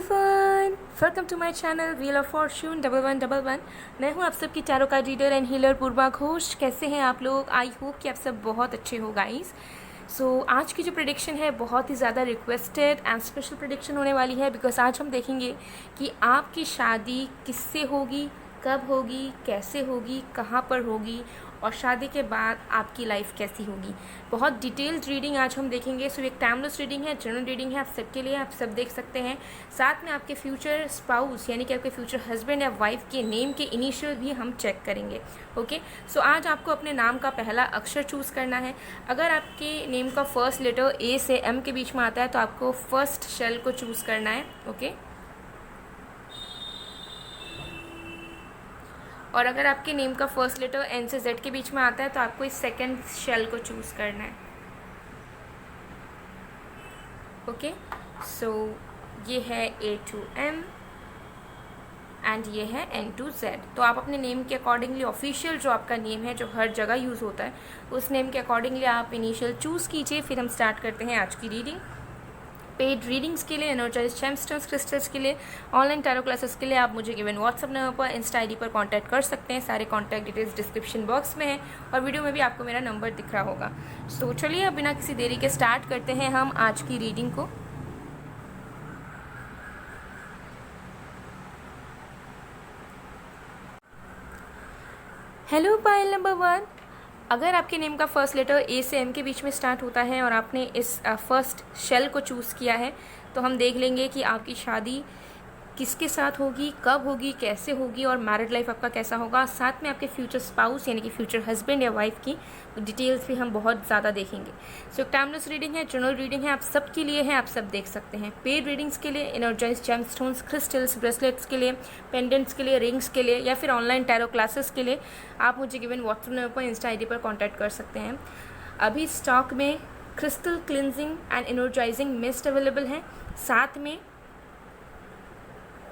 Everyone, welcome to my channel wheel of fortune 1111। मैं हूं आप सबकी tarot card reader and healer Purva Ghosh. कैसे हैं आप लोग? आई होप कि आप सब बहुत अच्छे हो गाइस। आज की जो प्रेडिक्शन है बहुत ही ज़्यादा रिक्वेस्टेड एंड स्पेशल प्रेडिक्शन होने वाली है, बिकॉज आज हम देखेंगे कि आपकी शादी किससे होगी, कब होगी, कैसे होगी, कहाँ पर होगी और शादी के बाद आपकी लाइफ कैसी होगी। बहुत डिटेल्ड रीडिंग आज हम देखेंगे। सो एक टाइमलेस रीडिंग है, जनरल रीडिंग है आप सबके लिए, आप सब देख सकते हैं। साथ में आपके फ्यूचर स्पाउस यानी कि आपके फ्यूचर हस्बैंड या वाइफ के नेम के इनिशियल भी हम चेक करेंगे। ओके, सो आज आपको अपने नाम का पहला अक्षर चूज़ करना है। अगर आपके नेम का फर्स्ट लेटर ए से एम के बीच में आता है तो आपको फर्स्ट शेल को चूज़ करना है। ओके, और अगर आपके नेम का फर्स्ट लेटर एन से जेड के बीच में आता है तो आपको इस सेकंड शेल को चूज़ करना है। ओके, सो ये है ए टू एम एंड ये है एन टू जेड। तो आप अपने नेम के अकॉर्डिंगली ऑफिशियल जो आपका नेम है जो हर जगह यूज़ होता है उस नेम के अकॉर्डिंगली आप इनिशियल चूज़ कीजिए। फिर हम स्टार्ट करते हैं आज की रीडिंग। पेड रीडिंग्स के लिए, एनर्जाइज जेमस्टोन्स क्रिस्टल्स के लिए, ऑनलाइन टैरो क्लासेस के लिए आप मुझे गिवन व्हाट्सअप नंबर पर, इंस्टा आईडी पर कांटेक्ट कर सकते हैं। सारे कांटेक्ट डिटेल्स डिस्क्रिप्शन बॉक्स में है और वीडियो में भी आपको मेरा नंबर दिख रहा होगा। सो चलिए अब बिना किसी देरी के स्टार्ट करते हैं हम आज की रीडिंग को। हेलो पायल नंबर 1, अगर आपके नेम का फर्स्ट लेटर ए से एम के बीच में स्टार्ट होता है और आपने इस फर्स्ट शेल को चूज़ किया है तो हम देख लेंगे कि आपकी शादी किसके साथ होगी, कब होगी, कैसे होगी और मैरिड लाइफ आपका कैसा होगा। साथ में आपके फ्यूचर स्पाउस यानी कि फ्यूचर हस्बैंड या वाइफ की डिटेल्स भी हम बहुत ज़्यादा देखेंगे। सो टाइमलेस रीडिंग है, जनरल रीडिंग है, आप सब के लिए है, आप सब देख सकते हैं। पेड रीडिंग्स के लिए, एनर्जाइज जेमस्टोन्स क्रिस्टल्स ब्रेसलेट्स के लिए, पेंडेंट्स के लिए, रिंग्स के लिए या फिर ऑनलाइन टैरो क्लासेस के लिए आप मुझे गिवन व्हाट्सएप नंबर पर, इंस्टा आईडी पर कॉन्टैक्ट कर सकते हैं। अभी स्टॉक में crystal cleansing and energising mist available है, साथ में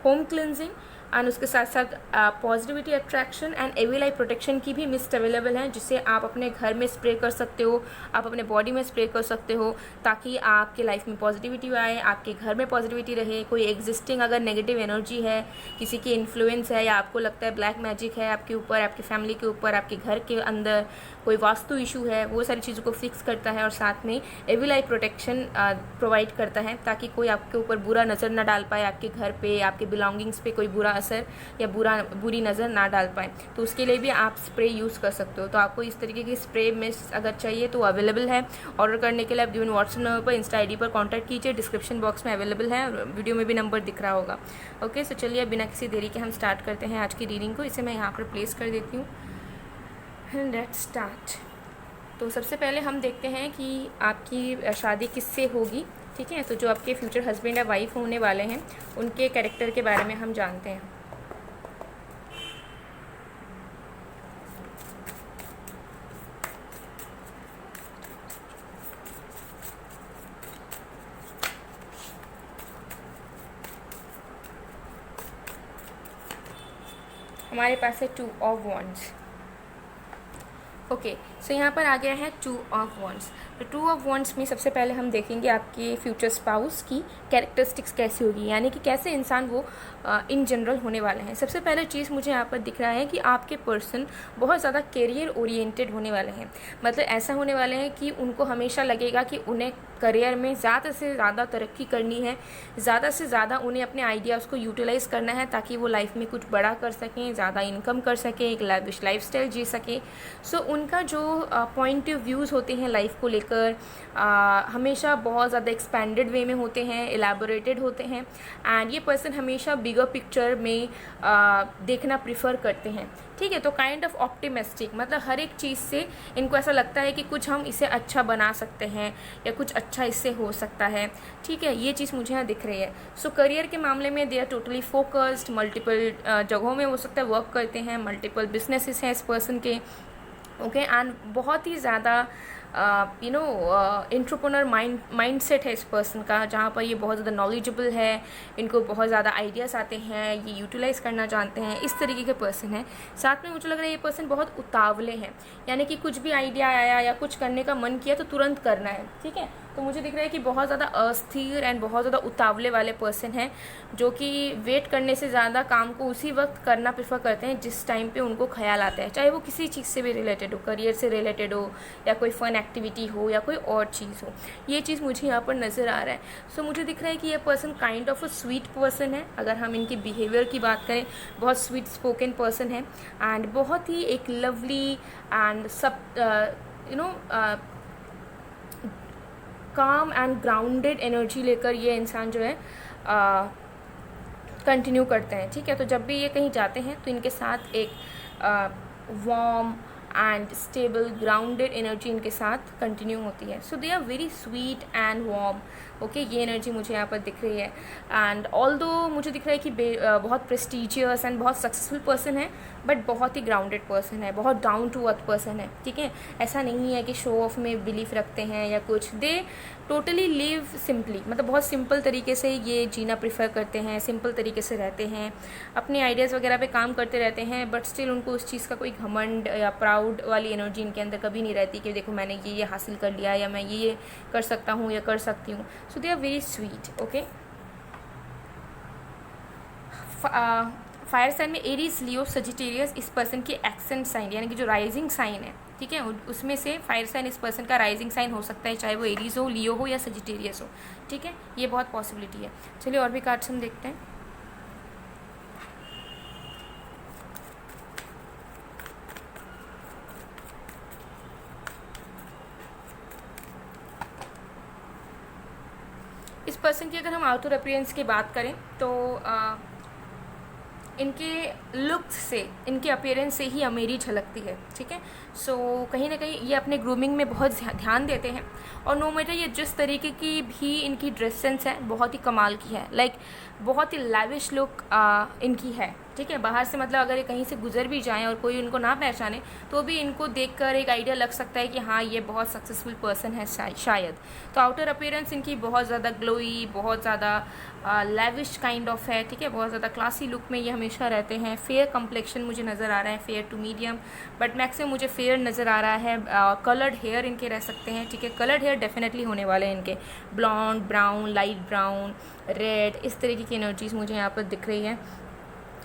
होम क्लिनजिंग एंड उसके साथ साथ positivity attraction and evil eye protection की भी मिस्ट अवेलेबल है, जिसे आप अपने घर में स्प्रे कर सकते हो, आप अपने बॉडी में स्प्रे कर सकते हो ताकि आपके लाइफ में पॉजिटिविटी आए, आपके घर में पॉजिटिविटी रहे। कोई एग्जिस्टिंग अगर नेगेटिव एनर्जी है, किसी की इन्फ्लुएंस है या आपको लगता है ब्लैक मैजिक है आपके ऊपर, आपकी फैमिली के ऊपर, आपके घर के अंदर कोई वास्तु इशू है, वो सारी चीज़ों को फिक्स करता है और साथ में एविल आई प्रोटेक्शन प्रोवाइड करता है ताकि कोई आपके ऊपर बुरा नज़र ना डाल पाए, आपके घर पे, आपके बिलोंगिंग्स पे कोई बुरा असर या बुरी नज़र ना डाल पाए। तो उसके लिए भी आप स्प्रे यूज़ कर सकते हो। तो आपको इस तरीके की स्प्रे मिस्ट अगर चाहिए तो अवेलेबल है। ऑर्डर करने के लिए आप गिवन व्हाट्सएप नंबर पर, इंस्टा आईडी पर कांटेक्ट कीजिए, डिस्क्रिप्शन बॉक्स में अवेलेबल है, वीडियो में भी नंबर दिख रहा होगा। ओके, सो चलिए बिना किसी देरी के हम स्टार्ट करते हैं आज की रीडिंग को। इसे मैं यहाँ पर प्लेस कर देती हूँ। Let's start. तो सबसे पहले हम देखते हैं कि आपकी शादी किससे होगी। ठीक है, तो जो आपके फ्यूचर हस्बैंड या वाइफ होने वाले हैं उनके कैरेक्टर के बारे में हम जानते हैं। हमारे पास है 2 ऑफ वॉन्ड्स। ओके, सो यहाँ पर आ गया है 2 ऑफ वॉन्ड्स। तो 2 ऑफ वॉन्ड्स में सबसे पहले हम देखेंगे आपके फ्यूचर स्पाउस की कैरेक्टरिस्टिक्स कैसी होगी, यानी कि कैसे इंसान वो इन जनरल होने वाले हैं। सबसे पहले चीज़ मुझे यहाँ पर दिख रहा है कि आपके पर्सन बहुत ज़्यादा करियर ओरिएंटेड होने वाले हैं। मतलब ऐसा होने वाले हैं कि उनको हमेशा लगेगा कि उन्हें करियर में ज़्यादा से ज़्यादा तरक्की करनी है, ज़्यादा से ज़्यादा उन्हें अपने आइडियाज़ को यूटिलाइज़ करना है ताकि वो लाइफ में कुछ बड़ा कर सकें, ज़्यादा इनकम कर सकें, एक लाइविश लाइफस्टाइल जी सकें। सो उनका जो पॉइंट ऑफ व्यूज़ होते हैं लाइफ को लेकर हमेशा बहुत ज़्यादा एक्सपेंडेड वे में होते हैं, एलैबोरेटेड होते हैं एंड ये पर्सन हमेशा बिगर पिक्चर में देखना प्रिफर करते हैं। ठीक है, तो काइंड ऑफ ऑप्टिमिस्टिक, मतलब हर एक चीज़ से इनको ऐसा लगता है कि कुछ हम इसे अच्छा बना सकते हैं या कुछ अच्छा इससे हो सकता है। ठीक है, ये चीज़ मुझे यहाँ दिख रही है। सो करियर के मामले में they are totally focused, multiple जगहों में हो सकता है वर्क करते हैं, मल्टीपल बिजनेसेस हैं इस पर्सन के। ओके, एंड बहुत ही ज़्यादा एंटरप्रेन्योर माइंडसेट है इस पर्सन का, जहाँ पर ये बहुत ज़्यादा नॉलेजेबल है, इनको बहुत ज़्यादा आइडियाज़ आते हैं, ये यूटिलाइज़ करना जानते हैं, इस तरीके के पर्सन है। साथ में मुझे लग रहा है ये पर्सन बहुत उतावले हैं, यानी कि कुछ भी आइडिया आया या कुछ करने का मन किया तो तुरंत करना है। ठीक है, तो मुझे दिख रहा है कि बहुत ज़्यादा अस्थिर एंड बहुत ज़्यादा उतावले वाले पर्सन हैं, जो कि वेट करने से ज़्यादा काम को उसी वक्त करना प्रेफर करते हैं जिस टाइम पे उनको ख्याल आता है, चाहे वो किसी चीज़ से भी रिलेटेड हो, करियर से रिलेटेड हो या कोई फ़न एक्टिविटी हो या कोई और चीज़ हो। ये चीज़ मुझे यहाँ पर नज़र आ रहा है। सो मुझे दिख रहा है कि ये person kind of a sweet person है। अगर हम इनके बिहेवियर की बात करें, बहुत स्वीट स्पोकन पर्सन है एंड बहुत ही एक लवली एंड सब काम एंड ग्राउंडेड एनर्जी लेकर ये इंसान जो है कंटिन्यू करते हैं। ठीक है, तो जब भी ये कहीं जाते हैं तो इनके साथ एक warm and stable grounded energy इनके साथ कंटिन्यू होती है। So they are very sweet and warm. Okay, ये एनर्जी मुझे यहाँ पर दिख रही है। एंड ऑल्दो मुझे दिख रहा है कि बहुत प्रेस्टिजियस एंड बहुत सक्सेसफुल पर्सन है, बट बहुत ही ग्राउंडेड पर्सन है, बहुत डाउन टू अर्थ पर्सन है। ठीक है, ऐसा नहीं है कि शो ऑफ में बिलीफ रखते हैं या कुछ। दे टोटली लिव सिंपली, मतलब बहुत सिंपल तरीके से ये जीना प्रेफर करते हैं, सिंपल तरीके से रहते हैं, अपने आइडियाज़ वगैरह पे काम करते रहते हैं, बट स्टिल उनको उस चीज़ का कोई घमंड या प्राउड वाली एनर्जी इनके अंदर कभी नहीं रहती कि देखो मैंने ये हासिल कर लिया या मैं ये कर सकता हूँ या कर सकती हूँ। So they are very sweet. Okay, fire sign में एरीज, लियो, सजिटेरियस इस पर्सन की एक्सेंट साइन यानी कि जो राइजिंग साइन है, ठीक है, उसमें से फायर साइन इस पर्सन का राइजिंग साइन हो सकता है, चाहे वो एरीज हो, लियो हो या सजिटेरियस हो। ठीक है, ये बहुत पॉसिबिलिटी है। चलिए और भी कार्ड्स हम देखते हैं। इस पर्सन की अगर हम आउटर अपीयरेंस की बात करें तो इनके लुक्स से, इनके अपीयरेंस से ही अमीरी झलकती है। ठीक है, सो कहीं ना कहीं ये अपने ग्रूमिंग में बहुत ध्यान देते हैं और नो मैटर ये जिस तरीके की भी इनकी ड्रेस सेंस है बहुत ही कमाल की है। लाइक बहुत ही लैविश लुक इनकी है। ठीक है, बाहर से मतलब अगर ये कहीं से गुजर भी जाएं और कोई उनको ना पहचाने तो भी इनको देखकर एक आइडिया लग सकता है कि हाँ ये बहुत सक्सेसफुल पर्सन है शायद। तो आउटर अपीयरेंस इनकी बहुत ज़्यादा ग्लोई, बहुत ज़्यादा लैविश काइंड ऑफ है। ठीक है, बहुत ज़्यादा क्लासी लुक में ये हमेशा रहते हैं। फेयर कम्प्लेक्शन मुझे नज़र आ रहा है, fair to medium, but maximum मुझे फेयर नज़र आ रहा है। कलर्ड हेयर इनके रह सकते हैं। ठीक है, कलर्ड हेयर डेफिनेटली होने वाले हैं इनके, blonde, brown, light brown, red, इस तरीके की एनर्जीज मुझे यहाँ पर दिख रही है।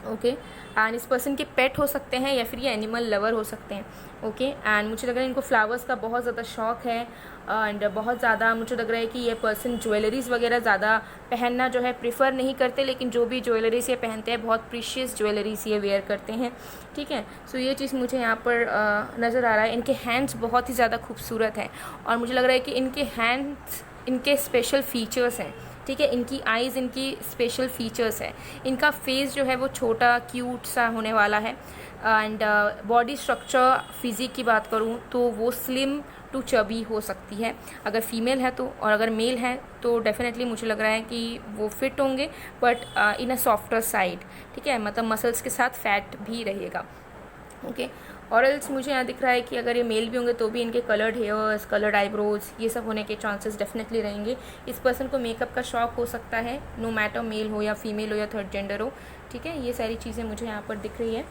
ओके, एंड इस पर्सन के पेट हो सकते हैं या फिर ये एनिमल लवर हो सकते हैं। ओके, एंड मुझे लग रहा है इनको फ्लावर्स का बहुत ज़्यादा शौक है एंड बहुत ज़्यादा मुझे लग रहा है कि ये पर्सन ज्वेलरीज़ वगैरह ज़्यादा पहनना जो है प्रेफर नहीं करते, लेकिन जो भी ज्वेलरीज ये पहनते हैं बहुत प्रीशियस ज्वेलरीज ये वेयर करते हैं। ठीक है, सो ये चीज़ मुझे यहाँ पर नज़र आ रहा है। इनके हैंड्स बहुत ही ज़्यादा खूबसूरत हैं और मुझे लग रहा है कि इनके हैंड्स इनके स्पेशल फीचर्स हैं। ठीक है, इनकी आइज़ इनकी स्पेशल फीचर्स है। इनका फेस जो है वो छोटा क्यूट सा होने वाला है एंड बॉडी स्ट्रक्चर फिज़िक की बात करूँ तो वो स्लिम टू चबी हो सकती है अगर फीमेल है तो, और अगर मेल है तो डेफिनेटली मुझे लग रहा है कि वो फिट होंगे but in a softer side. ठीक है, मतलब मसल्स के साथ फैट भी रहेगा। ओके, और एल्स मुझे यहाँ दिख रहा है कि अगर ये मेल भी होंगे तो भी इनके कलर्ड हेयर्स, कलर्ड आईब्रोज, ये सब होने के चांसेस डेफिनेटली रहेंगे। इस पर्सन को मेकअप का शौक हो सकता है, नो मैटर मेल हो या फीमेल हो या थर्ड जेंडर हो। ठीक है, ये सारी चीज़ें मुझे यहाँ पर दिख रही है।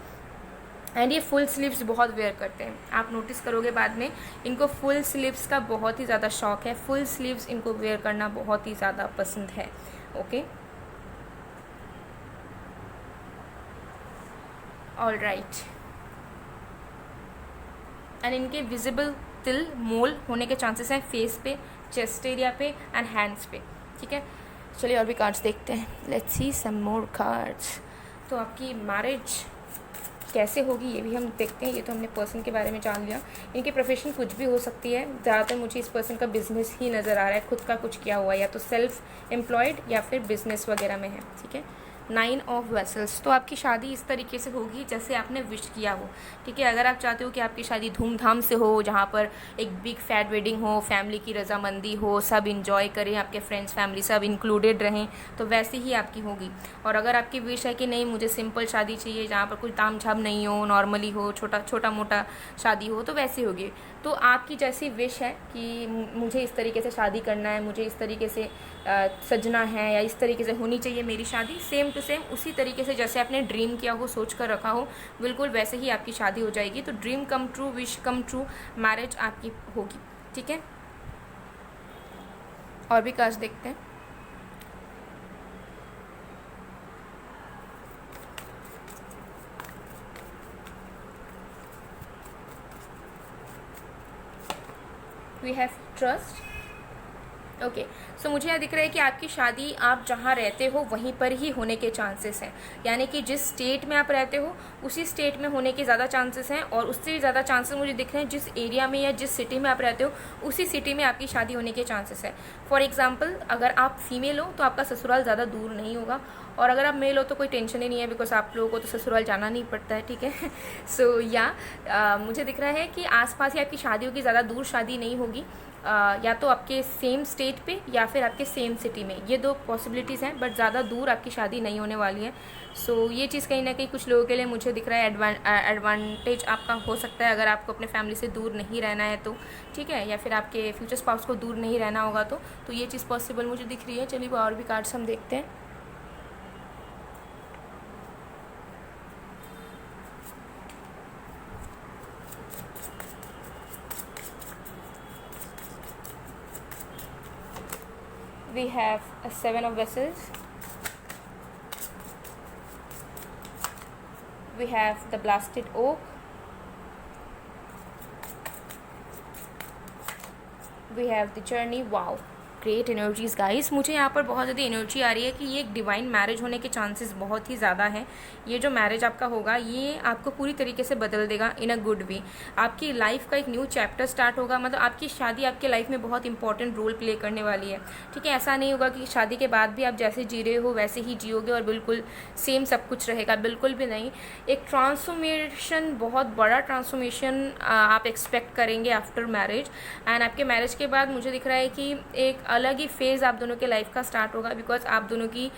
एंड ये फुल स्लीव्स बहुत वेयर करते हैं, आप नोटिस करोगे बाद में इनको फुल स्लीव्स का बहुत ही ज़्यादा शौक है। फुल स्लीव्स इनको वेयर करना बहुत ही ज़्यादा पसंद है। ओके, ऑल राइट, एंड इनके विजिबल तिल, मोल होने के चांसेस हैं फेस पे, चेस्ट एरिया पे एंड हैंड्स पे। ठीक है, चलिए और भी कार्ड्स देखते हैं। Let's see some more cards. तो आपकी मैरिज कैसे होगी ये भी हम देखते हैं। ये तो हमने पर्सन के बारे में जान लिया। इनकी प्रोफेशन कुछ भी हो सकती है, ज़्यादातर मुझे इस पर्सन का बिजनेस ही नज़र आ रहा है, खुद का कुछ किया हुआ, या तो सेल्फ एम्प्लॉयड या फिर बिजनेस वगैरह में है। ठीक है, 9 ऑफ वेसल्स, तो आपकी शादी इस तरीके से होगी जैसे आपने विश किया हो। ठीक है, अगर आप चाहते हो कि आपकी शादी धूमधाम से हो, जहाँ पर एक बिग फैट वेडिंग हो, फैमिली की रजामंदी हो, सब इंजॉय करें, आपके फ्रेंड्स फैमिली सब इंक्लूडेड रहें, तो वैसे ही आपकी होगी। और अगर आपकी विश है कि नहीं मुझे सिंपल शादी चाहिए जहाँ पर कुछ ताम झाम नहीं हो, नॉर्मली हो, छोटा मोटा शादी हो, तो वैसे होगी। तो आपकी जैसी विश है कि मुझे इस तरीके से शादी करना है, मुझे इस तरीके से सजना है या इस तरीके से होनी चाहिए मेरी शादी, सेम टू सेम उसी तरीके से जैसे आपने ड्रीम किया हो, सोच कर रखा हो, बिल्कुल वैसे ही आपकी शादी हो जाएगी। तो dream come true, wish come true, marriage आपकी होगी। ठीक है, और भी कार्ड्स देखते हैं। We have trust. Okay, so मुझे यह दिख रहा है कि आपकी शादी आप जहाँ रहते हो वहीं पर ही होने के चांसेस हैं, यानी कि जिस स्टेट में आप रहते हो उसी स्टेट में होने के ज़्यादा चांसेस हैं, और उससे भी ज़्यादा चांसेस मुझे दिख रहे हैं जिस एरिया में या जिस सिटी में आप रहते हो उसी सिटी में आपकी शादी होने के चांसेस है। फॉर एग्जाम्पल, अगर आप फीमेल हो तो आपका ससुराल ज़्यादा दूर नहीं होगा, और अगर आप मेल हो तो कोई टेंशन ही नहीं है, बिकॉज आप लोगों को तो ससुराल जाना नहीं पड़ता है, ठीक है। सो मुझे दिख रहा है कि आसपास ही आपकी शादी होगी, ज़्यादा दूर शादी नहीं होगी, या तो आपके सेम स्टेट पे या फिर आपके सेम सिटी में, ये दो पॉसिबिलिटीज़ हैं, बट ज़्यादा दूर आपकी शादी नहीं होने वाली है। सो ये चीज़ कहीं ना कहीं कुछ लोगों के लिए मुझे दिख रहा है एडवांटेज आपका हो सकता है, अगर आपको अपने फैमिली से दूर नहीं रहना है तो, ठीक है, या फिर आपके फ्यूचर स्पाउस को दूर नहीं रहना होगा तो ये चीज़ पॉसिबल मुझे दिख रही है। चलिए और भी कार्ड्स हम देखते हैं। We have a 7 of vessels. We have the blasted oak. We have the journey. Wow, great energies guys. मुझे यहाँ पर बहुत ज़्यादा एनर्जी आ रही है कि ये एक डिवाइन मैरिज होने के चांसेस बहुत ही ज़्यादा हैं। ये जो मैरिज आपका होगा ये आपको पूरी तरीके से बदल देगा इन अ गुड वे। आपकी लाइफ का एक न्यू चैप्टर स्टार्ट होगा, मतलब आपकी शादी आपके लाइफ में बहुत इंपॉर्टेंट रोल प्ले करने वाली है, ठीक है। ऐसा नहीं होगा कि शादी के बाद भी आप जैसे जी रहे हो वैसे ही जियोगे और बिल्कुल सेम सब कुछ रहेगा, बिल्कुल भी नहीं। एक ट्रांसफॉर्मेशन, बहुत बड़ा ट्रांसफॉर्मेशन आप एक्सपेक्ट करेंगे आफ्टर मैरिज। एंड आपके मैरिज के बाद मुझे दिख रहा है कि एक अलग ही फेज़ आप दोनों के लाइफ का स्टार्ट होगा, बिकॉज आप दोनों की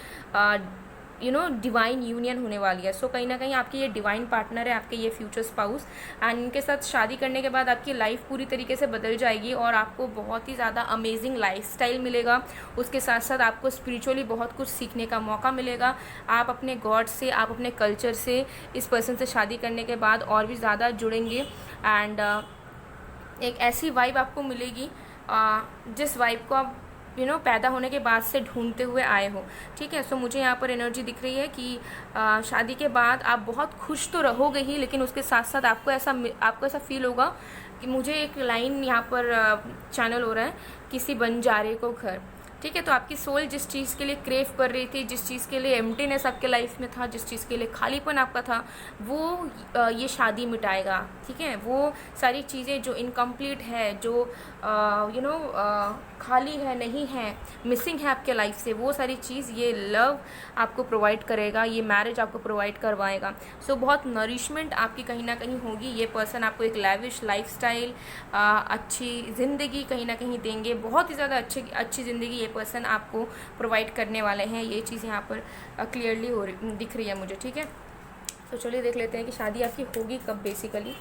डिवाइन यूनियन होने वाली है। सो कहीं ना कहीं आपकी ये डिवाइन पार्टनर है, आपके ये फ्यूचर स्पाउस, एंड इनके साथ शादी करने के बाद आपकी लाइफ पूरी तरीके से बदल जाएगी और आपको बहुत ही ज़्यादा अमेजिंग लाइफस्टाइल मिलेगा। उसके साथ साथ आपको स्पिरिचुअली बहुत कुछ सीखने का मौका मिलेगा। आप अपने गॉड से, आप अपने कल्चर से इस पर्सन से शादी करने के बाद और भी ज़्यादा जुड़ेंगे। एंड एक ऐसी वाइब आपको मिलेगी जिस वाइब को आप पैदा होने के बाद से ढूंढते हुए आए हो, ठीक है। सो मुझे यहाँ पर एनर्जी दिख रही है कि शादी के बाद आप बहुत खुश तो रहोगे ही, लेकिन उसके साथ साथ आपको ऐसा फील होगा कि मुझे एक लाइन यहाँ पर चैनल हो रहा है, किसी बंजारे को घर, ठीक है। तो आपकी सोल जिस चीज़ के लिए क्रेव कर रही थी, जिस चीज़ के लिए एम्प्टीनेस आपके लाइफ में था, जिस चीज़ के लिए खालीपन आपका था, वो ये शादी मिटाएगा, ठीक है। वो सारी चीज़ें जो इनकम्प्लीट है, जो खाली है, नहीं है, मिसिंग है आपके लाइफ से, वो सारी चीज़ ये लव आपको प्रोवाइड करेगा, ये मैरिज आपको प्रोवाइड करवाएगा। सो बहुत नरिशमेंट आपकी कहीं ना कहीं होगी। ये पर्सन आपको एक लैविश लाइफस्टाइल, अच्छी ज़िंदगी कहीं ना कहीं देंगे, बहुत ही ज़्यादा अच्छी ज़िंदगी ये पर्सन आपको प्रोवाइड करने वाले हैं। ये चीज़ यहाँ पर क्लियरली दिख रही है मुझे, ठीक है। तो चलिए देख लेते हैं कि शादी आपकी होगी कब basically.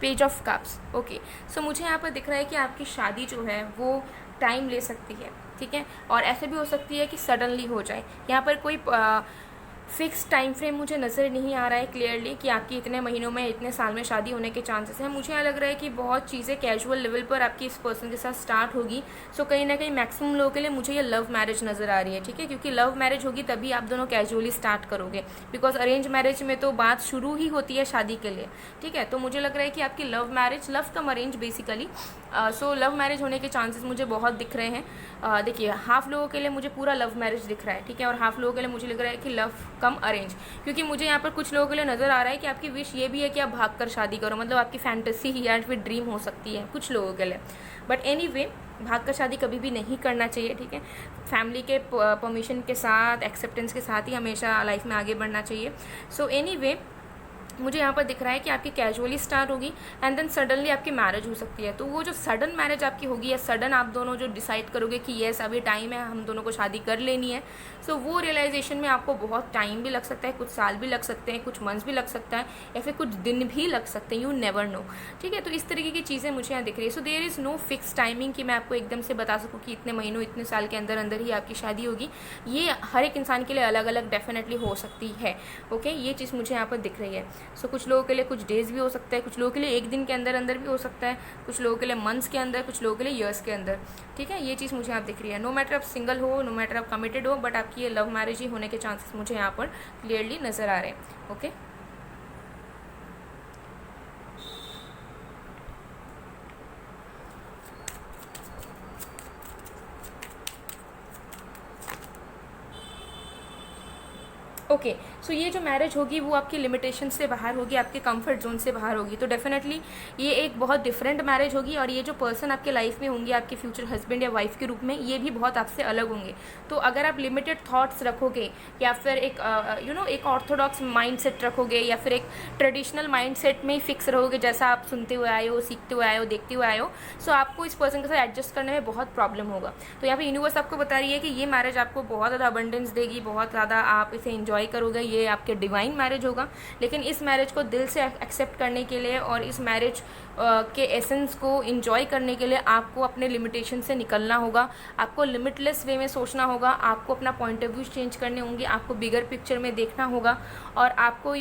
Page of cups. Okay, so मुझे यहाँ पर दिख रहा है कि आपकी शादी जो है वो टाइम ले सकती है, ठीक है, और ऐसे भी हो सकती है कि सडनली हो जाए। यहाँ पर कोई फिक्स टाइम फ्रेम मुझे नज़र नहीं आ रहा है क्लियरली कि आपकी इतने महीनों में, इतने साल में शादी होने के चांसेस हैं। मुझे यहाँ लग रहा है कि बहुत चीज़ें कैजुअल लेवल पर आपकी इस पर्सन के साथ स्टार्ट होगी। सो कहीं ना कहीं मैक्सिमम लोगों के लिए मुझे ये लव मैरिज नज़र आ रही है, ठीक है, क्योंकि लव मैरिज होगी तभी आप दोनों कैजुअली स्टार्ट करोगे, बिकॉज अरेंज मैरिज में तो बात शुरू ही होती है शादी के लिए, ठीक है। तो मुझे लग रहा है कि आपकी लव मैरिज, लव कम arrange basically, so love marriage होने के चांसेस मुझे बहुत दिख रहे हैं। देखिए, हाफ लोगों के लिए मुझे पूरा लव मैरिज दिख रहा है, ठीक है, और हाफ लोगों के लिए मुझे लग रहा है कि लव कम अरेंज, क्योंकि मुझे यहाँ पर कुछ लोगों के लिए नज़र आ रहा है कि आपकी विश ये भी है कि आप भाग कर शादी करो, मतलब आपकी फैंटेसी ही या फिर ड्रीम हो सकती है कुछ लोगों के लिए। बट एनीवे, भाग कर शादी कभी भी नहीं करना चाहिए, ठीक है। फैमिली के परमिशन के साथ, एक्सेप्टेंस के साथ ही हमेशा लाइफ में आगे बढ़ना चाहिए। सो एनीवे, मुझे यहाँ पर दिख रहा है कि आपकी कैजुअली स्टार्ट होगी एंड देन सडनली आपकी मैरिज हो सकती है। तो वो जो सडन मैरिज आपकी होगी या सडन आप दोनों जो डिसाइड करोगे कि येस अभी टाइम है, हम दोनों को शादी कर लेनी है, सो वो रियलाइजेशन में आपको बहुत टाइम भी लग सकता है, कुछ साल भी लग सकते हैं, कुछ मंथ्स भी लग सकता है, या फिर कुछ दिन भी लग सकते हैं, यू नेवर नो, ठीक है। तो इस तरीके की चीज़ें मुझे यहाँ दिख रही है। So there is no fix timing कि मैं आपको एकदम से बता सकूँ कि इतने महीनों, इतने साल के अंदर अंदर ही आपकी शादी होगी। ये हर एक इंसान के लिए अलग अलग डेफिनेटली हो सकती है, ओके, ये चीज़ मुझे यहाँ पर दिख रही है। सो कुछ लोगों के लिए कुछ डेज़ भी हो सकता है, कुछ लोगों के लिए एक दिन के अंदर अंदर भी हो सकता है, कुछ लोगों के लिए मंथ्स के अंदर, कुछ लोगों के लिए ईयर्स के अंदर, ठीक है। ये चीज़ मुझे यहाँ दिख रही है। नो मैटर आप सिंगल हो, नो मैटर आप कमिटेड हो, बट आपकी ये लव मैरिज ही होने के चांसेस मुझे यहाँ पर क्लियरली नज़र आ रहे हैं। Okay, okay. सो ये जो मैरिज होगी वो आपकी लिमिटेशन से बाहर होगी, आपके कंफर्ट जोन से बाहर होगी। तो डेफिनेटली ये एक बहुत डिफरेंट मैरिज होगी, और ये जो पर्सन आपके लाइफ में होंगे आपके फ्यूचर हस्बैंड या वाइफ के रूप में, ये भी बहुत आपसे अलग होंगे। तो अगर आप लिमिटेड थॉट्स रखोगे, या फिर एक एक ऑर्थोडॉक्स माइंड सेट रखोगे, या फिर एक ट्रेडिशनल माइंड सेट में ही फिक्स रहोगे, जैसा आप सुनते हुए आए हो, सीखते हुए आए हो, देखते हुए आए हो, सो आपको इस पर्सन के साथ एडजस्ट करने में बहुत प्रॉब्लम होगा। तो यहाँ पे यूनिवर्स आपको बता रही है कि ये मैरिज आपको बहुत ज़्यादा अबंडेंस देगी, बहुत ज़्यादा आप इसे इंजॉय करोगे, ये आपके डिवाइन मैरिज होगा। लेकिन इस मैरिज को दिल से एक्सेप्ट करने के लिए और इस मैरिज के एसेंस को इंजॉय करने के लिए आपको अपने लिमिटेशन से निकलना होगा, आपको लिमिटलेस वे में सोचना होगा, आपको अपना पॉइंट ऑफ व्यू चेंज करने होंगे, आपको बिगर पिक्चर में देखना होगा, और आपको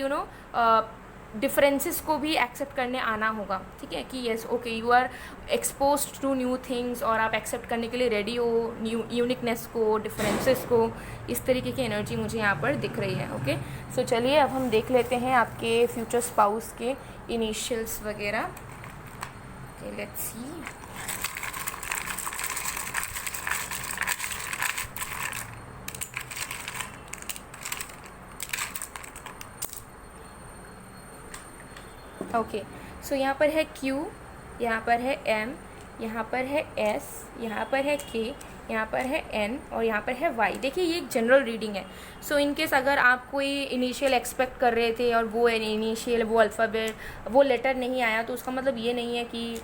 डिफरेंसेस को भी एक्सेप्ट करने आना होगा, ठीक है, कि yes okay you are exposed to new things, और आप एक्सेप्ट करने के लिए रेडी हो न्यू यूनिकनेस को, डिफरेंसेस को। इस तरीके की एनर्जी मुझे यहाँ पर दिख रही है। ओके, सो चलिए अब हम देख लेते हैं आपके फ्यूचर स्पाउस के इनिशियल्स वगैरह। Okay, let's see. ओके, सो यहाँ पर है Q, यहाँ पर है M, यहाँ पर है S, यहाँ पर है K, यहाँ पर है N, और यहाँ पर है Y। देखिए ये एक जनरल रीडिंग है। सो इनकेस अगर आप कोई इनिशियल एक्सपेक्ट कर रहे थे और वो इनिशियल, वो अल्फ़ाबेट, वो लेटर नहीं आया, तो उसका मतलब ये नहीं है कि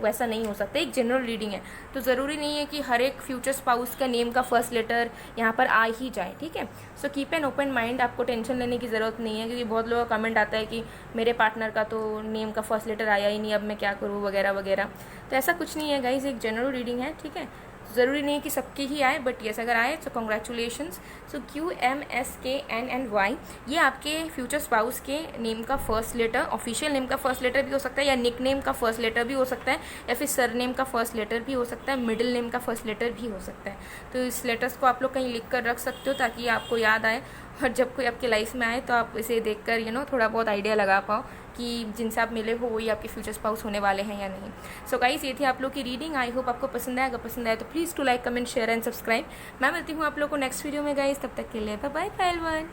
वैसा नहीं हो सकता। एक जनरल रीडिंग है, तो ज़रूरी नहीं है कि हर एक फ्यूचर स्पाउस का नेम का फर्स्ट लेटर यहाँ पर आ ही जाए, ठीक है। So keep an open mind, आपको टेंशन लेने की ज़रूरत नहीं है, क्योंकि बहुत लोगों का कमेंट आता है कि मेरे पार्टनर का तो नेम का फर्स्ट लेटर आया ही नहीं, अब मैं क्या करूँ वगैरह वगैरह। तो ऐसा कुछ नहीं है गाइज, एक जनरल रीडिंग है, ठीक है। ज़रूरी नहीं है कि सबके ही आए, बट यस अगर आए तो congratulations. So Q, M, S, K, N and Y, ये आपके फ्यूचर स्पाउस के नेम का फर्स्ट लेटर, ऑफिशियल नेम का फर्स्ट लेटर भी हो सकता है, या निक नेम का फर्स्ट लेटर भी हो सकता है, या फिर सर नेम का फर्स्ट लेटर भी हो सकता है, मिडिल नेम का फर्स्ट लेटर भी हो सकता है। तो इस लेटर्स को आप लोग कहीं लिख कर रख सकते हो, ताकि आपको याद आए, और जब कोई आपकी लाइफ में आए तो आप इसे देख कर थोड़ा बहुत आइडिया लगा पाओ कि जिनसे आप मिले हो वही आपके फ्यूचर स्पाउस होने वाले हैं या नहीं। सो गाइस, ये थी आप लोग की रीडिंग। आई होप आपको पसंद आएगा। पसंद आए तो please to like, comment, share and subscribe. मैं मिलती हूँ आप लोग को नेक्स्ट वीडियो में गाइस, तब तक के लिए बाय बाय पायल वन।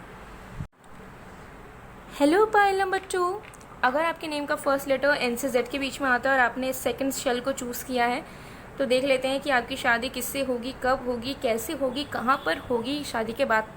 हेलो पायल नंबर 2, अगर आपके नेम का फर्स्ट लेटर N से Z के बीच में आता है और आपने सेकंड शेल को चूज़ किया है, तो देख लेते हैं कि आपकी शादी किससे होगी, कब होगी, कैसे होगी, कहाँ पर होगी, शादी के बाद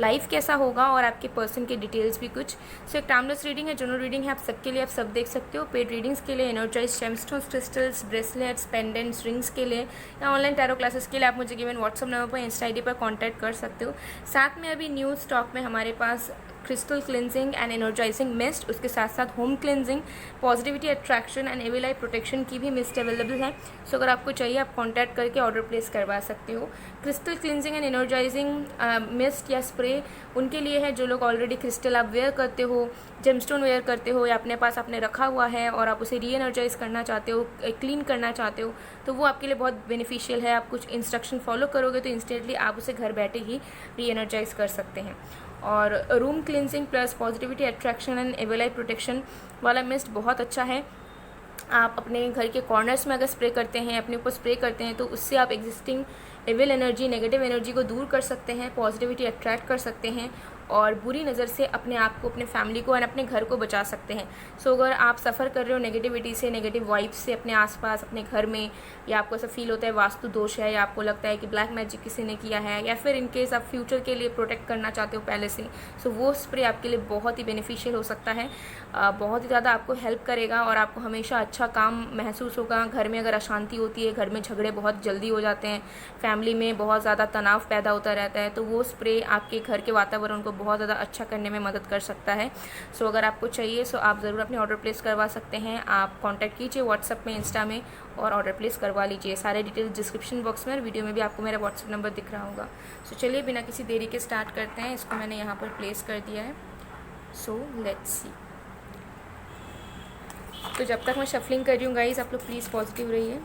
लाइफ कैसा होगा, और आपके पर्सन के डिटेल्स भी कुछ। सो एक टाइमलेस रीडिंग है, जनरल रीडिंग है, आप सबके लिए आप सब देख सकते हो। पेड रीडिंग्स के लिए energize gemstones, crystals, bracelets, pendants, rings के लिए, या ऑनलाइन टैरो क्लासेस के लिए आप मुझे गिवन व्हाट्सअप नंबर पर, इंस्टा ID पर कॉन्टैक्ट कर सकते हो। साथ में अभी न्यू स्टॉक में हमारे पास crystal cleansing and energising mist, उसके साथ साथ home cleansing, positivity attraction and evil eye protection की भी मिस्ट अवेलेबल है। सो अगर आपको चाहिए आप कांटेक्ट करके ऑर्डर प्लेस करवा सकते हो। Crystal cleansing and energising mist या स्प्रे उनके लिए है जो लोग ऑलरेडी क्रिस्टल आप वेयर करते हो, जेमस्टोन वेयर करते हो, या अपने पास आपने रखा हुआ है और आप उसे री एनर्जाइज करना चाहते हो, क्लीन करना चाहते हो, तो वो आपके लिए बहुत बेनिफिशियल है। आप कुछ इंस्ट्रक्शन फॉलो करोगे तो इंस्टेंटली आप उसे घर बैठे ही री एनर्जाइज कर सकते हैं। और room cleansing plus positivity attraction and evil eye protection वाला मिस्ट बहुत अच्छा है। आप अपने घर के कॉर्नर्स में अगर स्प्रे करते हैं, अपने ऊपर स्प्रे करते हैं, तो उससे आप existing evil energy, negative energy को दूर कर सकते हैं, पॉजिटिविटी अट्रैक्ट कर सकते हैं, और बुरी नज़र से अपने आप को, अपने फैमिली को और अपने घर को बचा सकते हैं। सो अगर आप सफ़र कर रहे हो नेगेटिविटी से, नेगेटिव वाइब्स से अपने आसपास, अपने घर में, या आपको ऐसा फील होता है वास्तु दोष है, या आपको लगता है कि ब्लैक मैजिक किसी ने किया है, या फिर इनकेस आप फ्यूचर के लिए प्रोटेक्ट करना चाहते हो पहले से, सो वो स्प्रे आपके लिए बहुत ही बेनिफिशियल हो सकता है, बहुत ही ज़्यादा आपको हेल्प करेगा, और आपको हमेशा अच्छा काम महसूस होगा। घर में अगर अशांति होती है, घर में झगड़े बहुत जल्दी हो जाते हैं, फैमिली में बहुत ज़्यादा तनाव पैदा होता रहता है, तो वो स्प्रे आपके घर के वातावरण को बहुत ज़्यादा अच्छा करने में मदद कर सकता है। सो अगर आपको चाहिए सो आप ज़रूर अपने ऑर्डर प्लेस करवा सकते हैं। आप कांटेक्ट कीजिए व्हाट्सएप में, इंस्टा में, और ऑर्डर प्लेस करवा लीजिए। सारे डिटेल्स डिस्क्रिप्शन बॉक्स में और वीडियो में भी आपको मेरा व्हाट्सएप नंबर दिख रहा होगा। सो चलिए बिना किसी देरी के स्टार्ट करते हैं। इसको मैंने यहाँ पर प्लेस कर दिया है। So let's see. तो जब तक मैं शफलिंग कर रही हूँ गाइस, आप लोग प्लीज़ पॉजिटिव रहिए।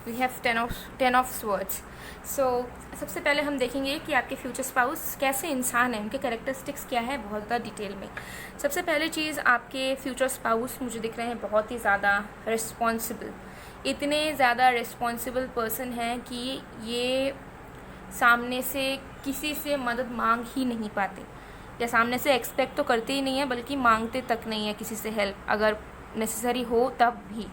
We have 10 of swords. So सबसे पहले हम देखेंगे कि आपके फ्यूचर स्पाउस कैसे इंसान हैं, उनके कैरेक्टरिस्टिक्स क्या है बहुत ज़्यादा डिटेल में। सबसे पहले चीज़, आपके फ्यूचर स्पाउस मुझे दिख रहे हैं बहुत ही ज़्यादा रिस्पॉन्सिबल, इतने ज़्यादा रिस्पॉन्सिबल पर्सन हैं कि ये सामने से किसी से मदद मांग ही नहीं पाते, या सामने से एक्सपेक्ट तो करते ही नहीं है बल्कि मांगते तक नहीं है किसी से हेल्प, अगर नेसेसरी हो तब भी।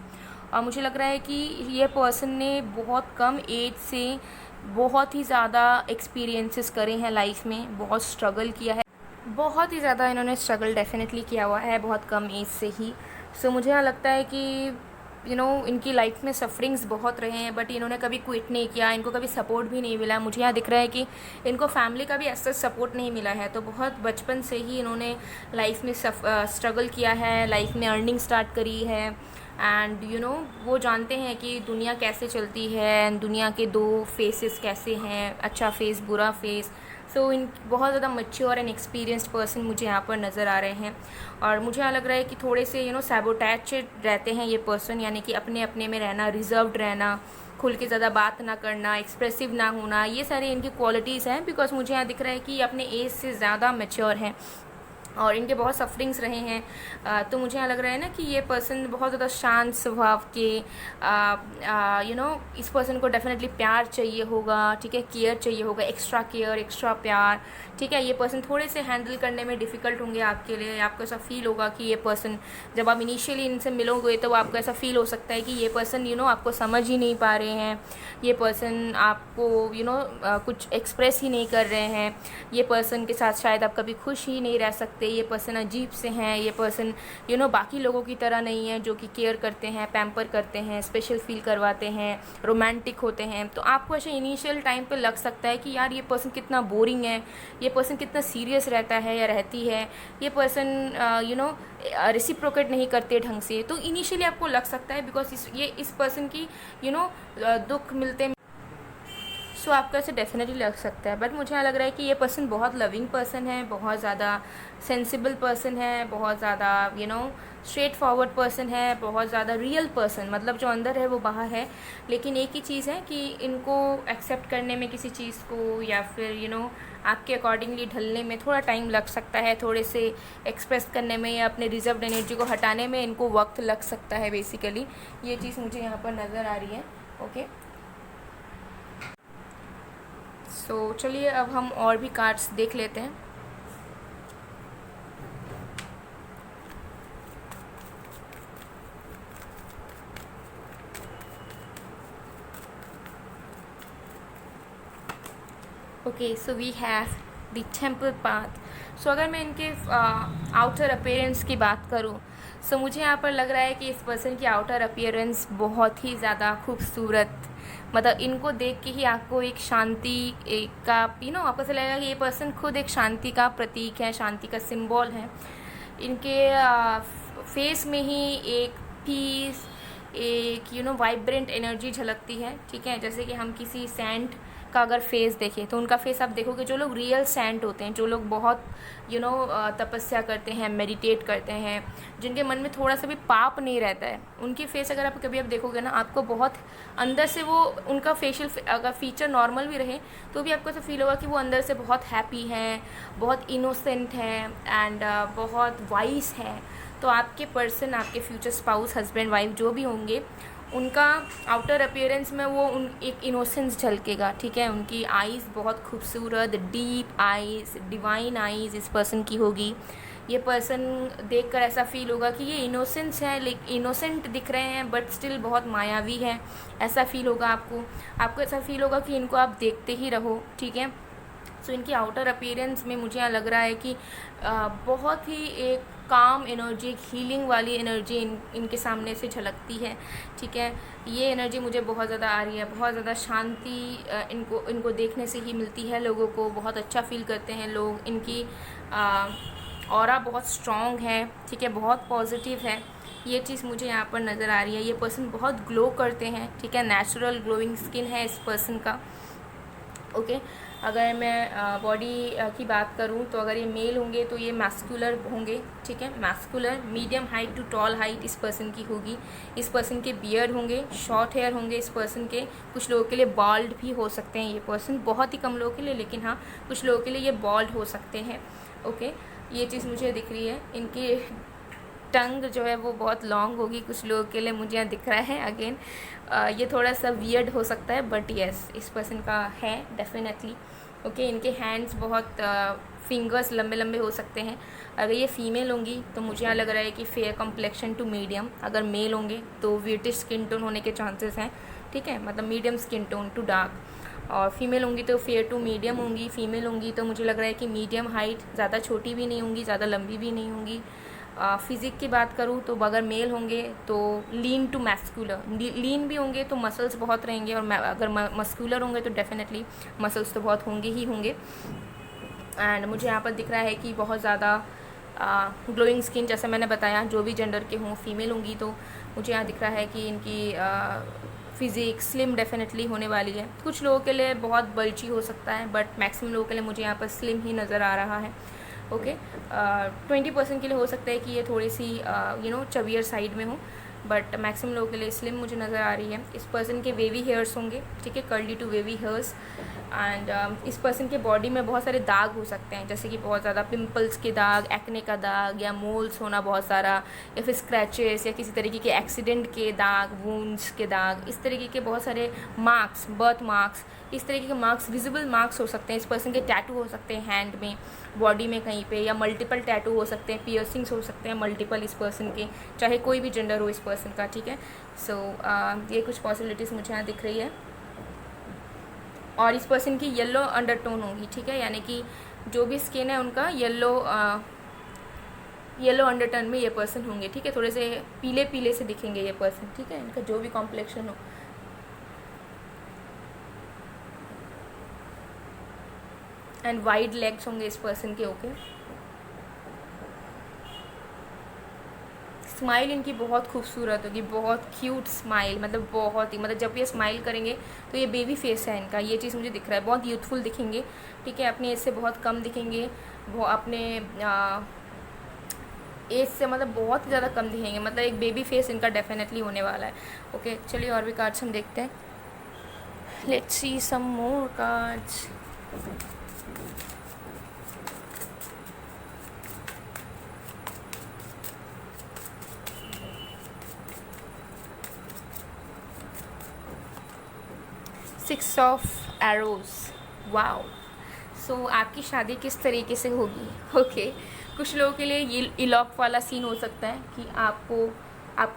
और मुझे लग रहा है कि ये पर्सन ने बहुत कम एज से बहुत ही ज़्यादा एक्सपीरियंसेस करे हैं लाइफ में, बहुत स्ट्रगल किया है, बहुत ही ज़्यादा इन्होंने स्ट्रगल डेफिनेटली किया हुआ है बहुत कम एज से ही। सो मुझे यहाँ लगता है कि इनकी लाइफ में सफरिंग्स बहुत रहे हैं, बट इन्होंने कभी क्विट नहीं किया, इनको कभी सपोर्ट भी नहीं मिला। मुझे यहाँ दिख रहा है कि इनको फैमिली का भी ऐसा सपोर्ट नहीं मिला है, तो बहुत बचपन से ही इन्होंने लाइफ में स्ट्रगल किया है, लाइफ में अर्निंग स्टार्ट करी है, एंड वो जानते हैं कि दुनिया कैसे चलती है, दुनिया के दो फेसेस कैसे हैं, अच्छा फेस बुरा फेस। सो इन बहुत ज़्यादा मैच्योर एंड एक्सपीरियंस्ड पर्सन मुझे यहाँ पर नज़र आ रहे हैं। और मुझे यहाँ लग रहा है कि थोड़े से सैबोटैच रहते हैं ये पर्सन, यानी कि अपने अपने में रहना, रिजर्व्ड रहना, खुल के ज़्यादा बात ना करना, एक्सप्रेसिव ना होना, ये सारी इनकी क्वालिटीज़ हैं। बिकॉज मुझे यहाँ दिख रहा है कि ये अपने एज से ज़्यादा मैच्योर हैं और इनके बहुत सफरिंग्स रहे हैं। तो मुझे यहाँ लग रहा है ना कि ये पर्सन बहुत ज़्यादा शांत स्वभाव के, इस पर्सन को डेफिनेटली प्यार चाहिए होगा, ठीक है, केयर चाहिए होगा, एक्स्ट्रा केयर, एक्स्ट्रा प्यार, ठीक है। ये पर्सन थोड़े से हैंडल करने में डिफ़िकल्ट होंगे आपके लिए। आपको ऐसा फील होगा कि ये पर्सन, जब आप इनिशियली इनसे मिलोगे तो आपको ऐसा फील हो सकता है कि ये पर्सन आपको समझ ही नहीं पा रहे हैं, ये पर्सन आपको कुछ एक्सप्रेस ही नहीं कर रहे हैं, ये पर्सन के साथ शायद आप कभी खुश ही नहीं रह सकते, ये पर्सन अजीब से हैं, ये पर्सन बाकी लोगों की तरह नहीं है जो कि केयर करते हैं, पैम्पर करते हैं, स्पेशल फील करवाते हैं, रोमांटिक होते हैं। तो आपको ऐसे इनिशियल टाइम पे लग सकता है कि यार ये पर्सन कितना बोरिंग है, ये पर्सन कितना सीरियस रहता है या रहती है, ये पर्सन रेसिप्रोकेट नहीं करते ढंग से। तो इनिशियली आपको लग सकता है बिकॉज इस पर्सन की दुख मिलते, सो आपको ऐसे डेफिनेटली लग सकता है। बट मुझे यहाँ लग रहा है कि ये पर्सन बहुत लविंग पर्सन है, बहुत ज़्यादा सेंसिबल पर्सन है, बहुत ज़्यादा स्ट्रेट फॉरवर्ड पर्सन है, बहुत ज़्यादा रियल पर्सन, मतलब जो अंदर है वो बाहर है। लेकिन एक ही चीज़ है कि इनको एक्सेप्ट करने में किसी चीज़ को, या फिर आपके अकॉर्डिंगली ढलने में थोड़ा टाइम लग सकता है, थोड़े से एक्सप्रेस करने में या अपने रिजर्व्ड एनर्जी को हटाने में इनको वक्त लग सकता है। बेसिकली ये चीज़ मुझे यहाँ पर नज़र आ रही है। ओके, सो चलिए अब हम और भी कार्ड्स देख लेते हैं। Okay, so we have the temple path. So अगर मैं इनके आउटर अपीयरेंस की बात करूँ, सो मुझे यहाँ पर लग रहा है कि इस पर्सन की आउटर अपीयरेंस बहुत ही ज़्यादा खूबसूरत, मतलब इनको देख के ही आपको एक शांति का आपको ऐसा लगेगा कि ये पर्सन खुद एक शांति का प्रतीक है, शांति का सिंबल है। इनके फेस में ही एक पीस, एक वाइब्रेंट एनर्जी झलकती है, ठीक है। जैसे कि हम किसी सैंड का अगर फेस देखें तो उनका फेस आप देखोगे, जो लोग रियल सैंट होते हैं, जो लोग बहुत तपस्या करते हैं, मेडिटेट करते हैं, जिनके मन में थोड़ा सा भी पाप नहीं रहता है, उनकी फेस अगर आप कभी देखोगे ना, आपको बहुत अंदर से वो उनका फेशियल अगर फीचर नॉर्मल भी रहे तो भी आपको ऐसा फील होगा कि वो अंदर से बहुत हैप्पी हैं, बहुत इनोसेंट हैं, एंड बहुत वाइस हैं। तो आपके पर्सन, आपके फ्यूचर स्पाउस, हस्बैंड वाइफ जो भी होंगे, उनका आउटर अपीयरेंस में वो एक इनोसेंस झलकेगा, ठीक है। उनकी आईज़ बहुत खूबसूरत, डीप आईज़, डिवाइन आईज़ इस पर्सन की होगी। ये पर्सन देखकर ऐसा फील होगा कि ये इनोसेंस है, लेकिन इनोसेंट दिख रहे हैं बट स्टिल बहुत मायावी है, ऐसा फील होगा आपको ऐसा फील होगा कि इनको आप देखते ही रहो, ठीक है। सो इनकी आउटर अपीयरेंस में मुझे यहाँ लग रहा है कि बहुत ही एक काम एनर्जी, एक हीलिंग वाली एनर्जी इनके सामने से झलकती है, ठीक है। ये एनर्जी मुझे बहुत ज़्यादा आ रही है, बहुत ज़्यादा शांति इनको देखने से ही मिलती है। लोगों को बहुत अच्छा फील करते हैं लोग, इनकी ऑरा बहुत स्ट्रॉन्ग है, ठीक है, बहुत पॉजिटिव है। ये चीज़ मुझे यहाँ पर नज़र आ रही है। ये पर्सन बहुत ग्लो करते हैं, ठीक है, नेचुरल ग्लोइंग स्किन है इस पर्सन का, ओके। अगर मैं बॉडी की बात करूँ तो अगर ये मेल होंगे तो ये मैस्कुलर होंगे, ठीक है, masculine, medium height to tall height इस पर्सन की होगी। इस पर्सन के बियर्ड होंगे, शॉर्ट हेयर होंगे इस पर्सन के। कुछ लोगों के लिए बॉल्ड भी हो सकते हैं ये पर्सन, बहुत ही कम लोगों के लिए, लेकिन हाँ कुछ लोगों के लिए ये बॉल्ड हो सकते हैं, ओके। ये चीज़ मुझे दिख रही है। इनकी टंग जो है वो बहुत लॉन्ग होगी कुछ लोगों के लिए, मुझे यहाँ दिख रहा है। अगेन ये थोड़ा सा वियर्ड हो सकता है, बट यस इस पर्सन का है डेफिनेटली, ओके। इनके हैंड्स बहुत फिंगर्स लंबे लंबे हो सकते हैं। अगर ये फीमेल होंगी तो मुझे यहाँ लग रहा है कि फेयर कम्प्लेक्शन टू मीडियम। अगर मेल होंगे तो व्हाइटिश स्किन टोन होने के चांसेस हैं, ठीक है, मतलब medium skin tone to dark. और फीमेल होंगी तो फेयर टू मीडियम होंगी। फीमेल होंगी तो मुझे लग रहा है कि मीडियम हाइट, ज़्यादा छोटी भी नहीं होंगी, ज़्यादा लंबी भी नहीं होंगी। फिज़िक की बात करूँ तो अगर मेल होंगे तो लीन टू मैस्कुलर, लीन भी होंगे तो मसल्स बहुत रहेंगे, और अगर मस्कुलर होंगे तो डेफिनेटली मसल्स तो बहुत होंगे ही होंगे। एंड मुझे यहाँ पर दिख रहा है कि बहुत ज़्यादा ग्लोइंग स्किन, जैसे मैंने बताया, जो भी जेंडर के हों। फीमेल होंगी तो मुझे यहाँ दिख रहा है कि इनकी फिज़िक स्लिम डेफिनेटली होने वाली है। कुछ लोगों के लिए बहुत बल्ची हो सकता है, बट मैक्सिमम लोगों के लिए मुझे यहाँ पर स्लिम ही नज़र आ रहा है, ओके। 20% के लिए हो सकता है कि ये थोड़ी सी चबियर साइड में हो, बट मैक्सिमम लोगों के लिए स्लिम मुझे नज़र आ रही है। इस पर्सन के वेवी हेयर्स होंगे, ठीक है, curly to wavy hairs. And इस पर्सन के बॉडी में बहुत सारे दाग हो सकते हैं, जैसे कि बहुत ज़्यादा पिंपल्स के दाग, एक्ने का दाग, या मोल्स होना बहुत सारा, या फिर स्क्रैचेस, या किसी तरीके के एक्सीडेंट के दाग, वुंड्स के दाग, इस तरीके के बहुत सारे मार्क्स, बर्थ मार्क्स, इस तरीके के मार्क्स, विजिबल मार्क्स हो सकते हैं। इस पर्सन के टैटू हो सकते हैं हैंड में, बॉडी में कहीं पे, या मल्टीपल टैटू हो सकते हैं, पियर्सिंग्स हो सकते हैं मल्टीपल इस पर्सन के, चाहे कोई भी जेंडर हो इस पर्सन का, ठीक है। सो ये कुछ पॉसिबिलिटीज़ मुझे यहाँ दिख रही है। और इस पर्सन की येलो अंडरटोन होगी, ठीक है, यानी कि जो भी स्किन है उनका येलो अंडरटोन में ये पर्सन होंगे, ठीक है, थोड़े से पीले पीले से दिखेंगे ये पर्सन, ठीक है, इनका जो भी कॉम्प्लेक्शन हो। एंड वाइड लेग्स होंगे इस पर्सन के, ओके। स्माइल इनकी बहुत खूबसूरत होगी, बहुत क्यूट स्माइल, मतलब बहुत ही, मतलब जब ये स्माइल करेंगे तो ये बेबी फेस है इनका, ये चीज़ मुझे दिख रहा है। बहुत यूथफुल दिखेंगे, ठीक है, अपने एज से बहुत कम दिखेंगे, वो अपने एज से मतलब बहुत ही ज़्यादा कम दिखेंगे, मतलब एक बेबी फेस इनका डेफिनेटली होने वाला है, ओके। चलिए और भी कार्ड्स हम देखते हैं। Let's see some more cards. Six of arrows, wow. So आपकी शादी किस तरीके से होगी, ओके। कुछ लोगों के लिए ये इलॉप वाला सीन हो सकता है कि आप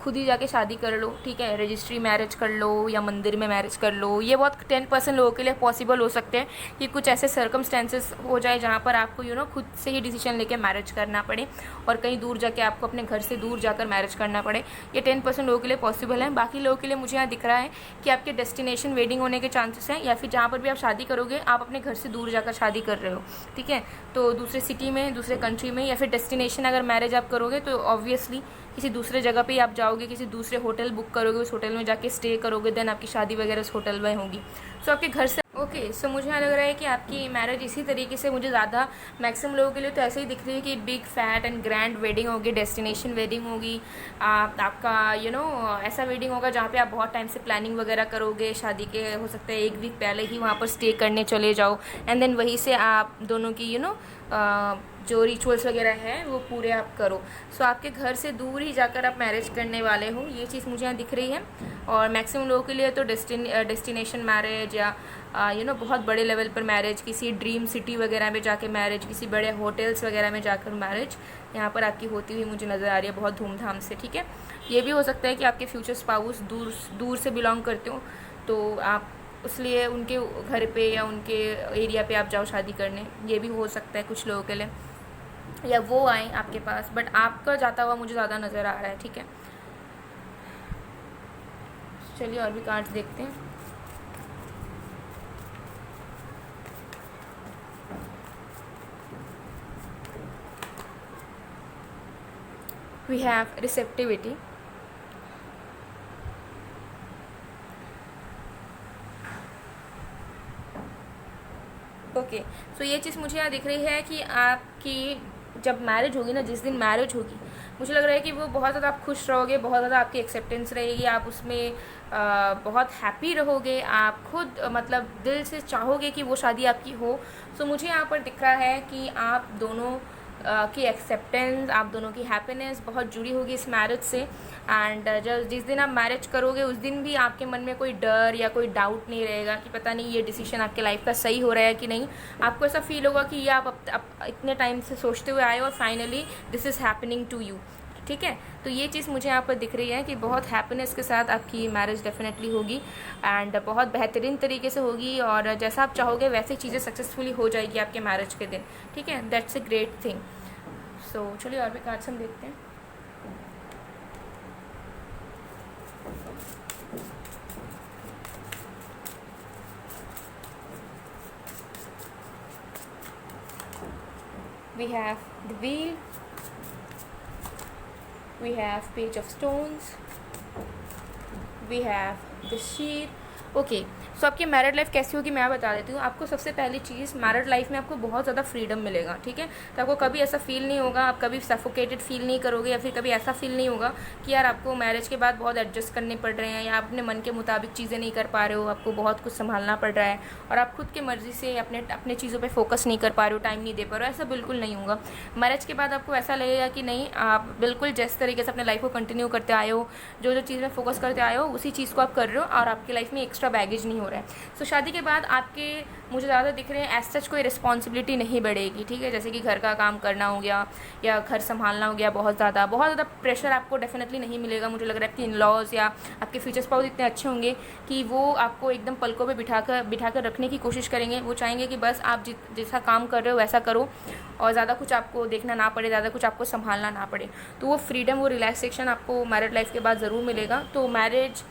खुद ही जाके शादी कर लो, ठीक है, रजिस्ट्री मैरिज कर लो या मंदिर में मैरिज कर लो। ये बहुत 10% लोगों के लिए पॉसिबल हो सकते हैं कि कुछ ऐसे सर्कमस्टेंसेस हो जाए जहाँ पर आपको खुद से ही डिसीजन लेके मैरिज करना पड़े, और कहीं दूर जाके आपको अपने घर से दूर जाकर मैरिज करना पड़े। ये 10% लोगों के लिए पॉसिबल है। बाकी लोगों के लिए मुझे यहाँ दिख रहा है कि आपके डेस्टिनेशन वेडिंग होने के चांसेस हैं, या फिर जहाँ पर भी आप शादी करोगे आप अपने घर से दूर जाकर शादी कर रहे हो, ठीक है, तो दूसरे सिटी में, दूसरे कंट्री में, या फिर डेस्टिनेशन अगर मैरिज आप करोगे तो ऑब्वियसली किसी दूसरे जगह पे ही आप जाओगे, किसी दूसरे होटल बुक करोगे, उस होटल में जाके स्टे करोगे, देन आपकी शादी वगैरह उस होटल में होगी। सो आपके घर से, ओके। सो मुझे यहाँ लग रहा है कि आपकी मैरिज इसी तरीके से, मुझे ज़्यादा मैक्सिमम लोगों के लिए तो ऐसे ही दिख रही है कि big fat and grand wedding होगी, डेस्टिनेशन वेडिंग होगी। आपका ऐसा वेडिंग होगा जहाँ पे आप बहुत टाइम से प्लानिंग वगैरह करोगे, शादी के हो सकता है 1 वीक पहले ही वहाँ पर स्टे करने चले जाओ, एंड देन वहीं से आप दोनों की जो रिचुअल्स वगैरह हैं वो पूरे आप करो। सो आपके घर से दूर ही जाकर आप मैरिज करने वाले हो, ये चीज़ मुझे यहाँ दिख रही है। और मैक्सिमम लोगों के लिए तो डेस्टिनेशन मैरिज, या बहुत बड़े लेवल पर मैरिज, किसी ड्रीम सिटी वगैरह में जाके मैरिज, किसी बड़े होटल्स वगैरह में जाकर मैरिज यहाँ पर आपकी होती हुई मुझे नज़र आ रही है, बहुत धूमधाम से, ठीक है। ये भी हो सकता है कि आपके फ्यूचर स्पाउस दूर से बिलोंग करते हो, तो आप इसलिए उनके घर पे या उनके एरिया पे आप जाओ शादी करने, ये भी हो सकता है कुछ लोगों के लिए। या वो आए आपके पास, बट आपका जाता हुआ मुझे ज़्यादा नज़र आ रहा है, ठीक है। चलिए और भी कार्ड्स देखते हैं। We have receptivity, okay. So ये चीज़ मुझे यहाँ दिख रही है कि आपकी जब मैरिज होगी ना, जिस दिन मैरिज होगी, मुझे लग रहा है कि वो बहुत ज़्यादा आप खुश रहोगे, बहुत ज़्यादा आपकी एक्सेप्टेंस रहेगी, आप उसमें बहुत हैप्पी रहोगे, आप खुद मतलब दिल से चाहोगे कि वो शादी आपकी हो। सो मुझे यहाँ पर दिख रहा है कि आप दोनों की एक्सेप्टेंस, आप दोनों की हैप्पीनेस बहुत जुड़ी होगी इस मैरिज से। एंड जब जिस दिन आप मैरिज करोगे उस दिन भी आपके मन में कोई डर या कोई डाउट नहीं रहेगा कि पता नहीं ये डिसीजन आपके लाइफ का सही हो रहा है कि नहीं। आपको ऐसा फील होगा कि ये आप इतने टाइम से सोचते हुए आए और finally this is happening to you, ठीक है। तो ये चीज़ मुझे यहाँ पर दिख रही है कि बहुत हैप्पीनेस के साथ आपकी मैरिज डेफिनेटली होगी एंड बहुत बेहतरीन तरीके से होगी, और जैसा आप चाहोगे वैसी चीज़ें सक्सेसफुली हो जाएगी आपके मैरिज के दिन, ठीक है। That's a great thing. So चलिए और भी कार्ड्स हम देखते हैं। We have the wheel, we have page of stones, we have the sheep, okay. So आपकी मैरिड लाइफ कैसी होगी मैं बता देती हूँ आपको। सबसे पहली चीज़, मैरिड लाइफ में आपको बहुत ज़्यादा फ्रीडम मिलेगा, ठीक है। तो आपको कभी ऐसा फील नहीं होगा, आप कभी सफोकेटेड फील नहीं करोगे, या फिर कभी ऐसा फील नहीं होगा कि यार आपको मैरिज के बाद बहुत एडजस्ट करने पड़ रहे हैं, या आप अपने मन के मुताबिक चीज़ें नहीं कर पा रहे हो, आपको बहुत कुछ संभालना पड़ रहा है और आप खुद की मर्ज़ी से अपने चीज़ों पर फोकस नहीं कर पा रहे हो, टाइम नहीं दे पा रहे हो। ऐसा बिल्कुल नहीं होगा। मैरिज के बाद आपको ऐसा लगेगा कि नहीं, आप बिल्कुल जिस तरीके से अपने लाइफ को कंटिन्यू करते आए हो, जो चीज़ में फोकस करते आए हो उसी चीज़ को आप कर रहे हो, और आपकी लाइफ में एक्स्ट्रा बैगेज नहीं हो रहा है। सो शादी के बाद आपके मुझे ज़्यादा दिख रहे हैं एज सच कोई रिस्पॉन्सिबिलिटी नहीं बढ़ेगी, ठीक है। जैसे कि घर का काम करना हो गया या घर संभालना हो गया, बहुत ज़्यादा प्रेशर आपको डेफिनेटली नहीं मिलेगा। मुझे लग रहा है कि इन लॉज या आपके फ्यूचर स्पाउस इतने अच्छे होंगे कि वो आपको एकदम पलकों पे बिठाकर रखने की कोशिश करेंगे। वो चाहेंगे कि बस आप जैसा काम कर रहे हो वैसा करो और ज़्यादा कुछ आपको देखना ना पड़े, ज़्यादा कुछ आपको संभालना ना पड़े। तो वो फ्रीडम, वो रिलैक्सेशन आपको मैरिड लाइफ के बाद ज़रूर मिलेगा। तो मैरिज